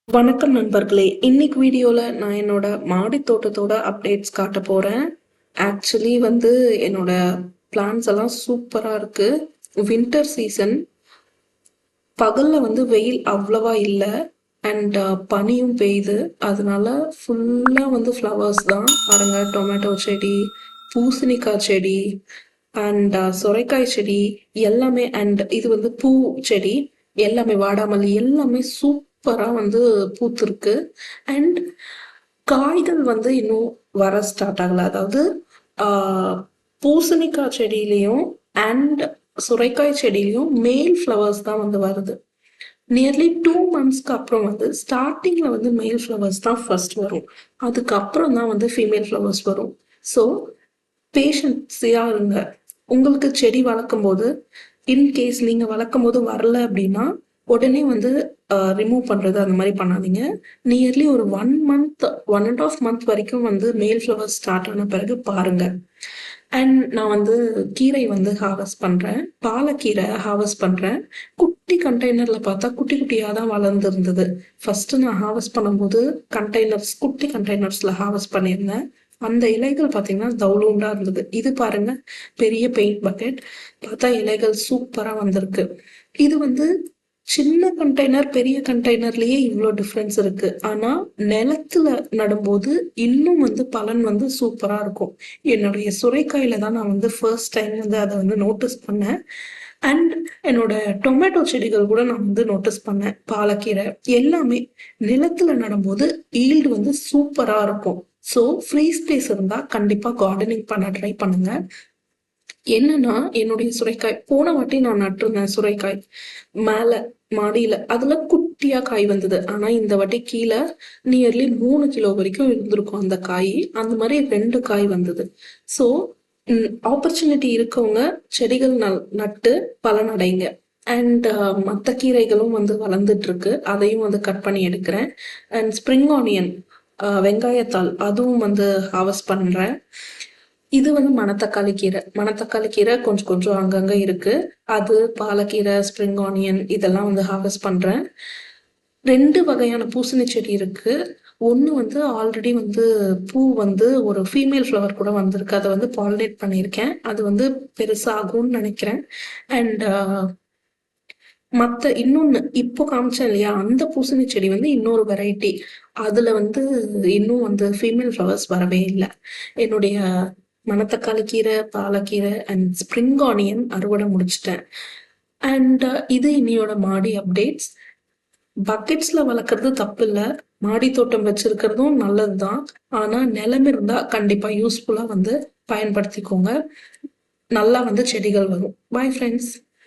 வணக்கம் நண்பர்களே. இன்னைக்கு வீடியோல நான் என்னோட மாடி தோட்டத்தோட அப்டேட்ஸ் காட்ட போறேன். ஆக்சுவலி என்னோட பிளான்ஸ் எல்லாம் சூப்பரா இருக்கு. வின்டர் சீசன், பகல்ல வெயில் அவ்வளவா இல்லை. அண்ட் பனியும் பெய்யுது. அதனால ஃபுல்லா ஃப்ளவர்ஸ் தான் பாருங்க. டொமேட்டோ செடி, பூசணிக்காய் செடி அண்ட் சுரைக்காய் செடி எல்லாமே. அண்ட் இது பூ செடி எல்லாமே, வாடாமல்லி எல்லாமே சூப்பரா பூத்திருக்கு. அண்ட் காய்கள் இன்னும் வர ஸ்டார்ட் ஆகல. அதாவது பூசணிக்காய் செடியிலையும் அண்ட் சுரைக்காய் செடியிலையும் மேல் ஃப்ளவர்ஸ் தான் வருது. நியர்லி 2 monthsக்கு அப்புறம் ஸ்டார்டிங்ல மேல் ஃப்ளவர்ஸ் தான் ஃபர்ஸ்ட் வரும். அதுக்கப்புறம் தான் ஃபீமேல் ஃப்ளவர்ஸ் வரும். ஸோ பேஷன்ஸியா இருங்க. உங்களுக்கு செடி வளர்க்கும் போது இன்கேஸ் நீங்க வளர்க்கும் போது வரல அப்படின்னா உடனே ரிமூவ் பண்றது அந்த மாதிரி பண்ணாதீங்க. நியர்லி ஒரு 1 month 1.5 month வரைக்கும் மேல் ஃப்ளவர்ஸ் ஸ்டார்ட் ஆன பிறகு பாருங்க. அண்ட் நான் கீரை ஹார்வெஸ்ட் பண்றேன். பாலக்கீரை ஹார்வெஸ்ட் பண்றேன். குட்டி கண்டெய்னர்ல பார்த்தா குட்டி குட்டியா தான் வளர்ந்துருந்தது. ஃபர்ஸ்ட் நான் ஹார்வெஸ்ட் பண்ணும்போது குட்டி கண்டெய்னர்ஸ்ல ஹார்வெஸ்ட் பண்ணியிருந்தேன். அந்த இலைகள் பார்த்தீங்கன்னா தவுளூண்டா இருந்தது. இது பாருங்க, பெரிய பெயிண்ட் பக்கெட். பார்த்தா இலைகள் சூப்பரா வந்திருக்கு. இது சின்ன கண்டெய்னர் பெரிய கண்டெய்னர்லயே இவ்வளோ டிஃப்ரென்ஸ் இருக்கு. ஆனா நிலத்துல நடும்போது இன்னும் பலன் சூப்பரா இருக்கும். என்னுடைய சுரைக்காயில தான் நான் ஃபர்ஸ்ட் டைம் அதை நோட்டீஸ் பண்ணேன். அண்ட் என்னோட டொமேட்டோ செடிகள் கூட நான் நோட்டீஸ் பண்ணேன். பாலக்கீரை எல்லாமே நிலத்துல நடும்போது ஈல்டு சூப்பரா இருக்கும். ஸோ ஃப்ரீ ஸ்பேஸ் இருந்தா கண்டிப்பா கார்டனிங் பண்ண ட்ரை பண்ணுங்க. என்னன்னா, என்னுடைய சுரைக்காய் போன வாட்டி நான் நட்டிருந்தேன். சுரைக்காய் மேல மாடியில அதுல குட்டியா காய் வந்தது. ஆனா இந்த வாட்டி கீழே நியர்லி 3 கிலோ வரைக்கும் இருந்திருக்கும் அந்த காய். அந்த மாதிரி 2 காய் வந்தது. ஸோ ஆப்பர்ச்சுனிட்டி இருக்கவங்க செடிகள் நட்டு பலனடைங்க. அண்ட் மற்ற கீரைகளும் வளர்ந்துட்டு இருக்கு. அதையும் கட் பண்ணி எடுக்கிறேன். அண்ட் ஸ்ப்ரிங் ஆனியன், வெங்காயத்தாள் அதுவும் ஹார்வெஸ்ட் பண்றேன். இது மணத்தக்காளி கீரை. மணத்தக்காளி கீரை கொஞ்சம் கொஞ்சம் அங்கங்க இருக்கு. அது பாலக்கீரை, ஸ்ப்ரிங் ஆனியன் இதெல்லாம் ஹார்வெஸ்ட் பண்றேன். 2 வகையான பூசணி செடி இருக்கு. ஒன்று ஆல்ரெடி பூ ஒரு ஃபீமேல் ஃப்ளவர் கூட வந்திருக்கு. அதை பாலினேட் பண்ணியிருக்கேன். அது பெருசாகும்னு நினைக்கிறேன். அண்ட் இன்னொன்னு இப்போ காமிச்சேன் இல்லையா, அந்த பூசணி செடி இன்னொரு வெரைட்டி. அதுல இன்னும் ஃபீமேல் ஃப்ளவர்ஸ் வரவே இல்லை. என்னுடைய மணத்தக்காளி கீரை, பாலக்கீரை அண்ட் ஸ்ப்ரிங் ஆனியன் அறுவடை முடிச்சிட்டேன். அண்ட் இது இன்னையோட மாடி அப்டேட்ஸ். பக்கெட்ஸ்ல வளர்க்குறது தப்பு இல்லை, மாடி தோட்டம் வச்சிருக்கிறதும் நல்லதுதான். ஆனா நிலம் இருந்தா கண்டிப்பா யூஸ்ஃபுல்லா பயன்படுத்திக்கோங்க. நல்லா செடிகள் வரும். Bye friends.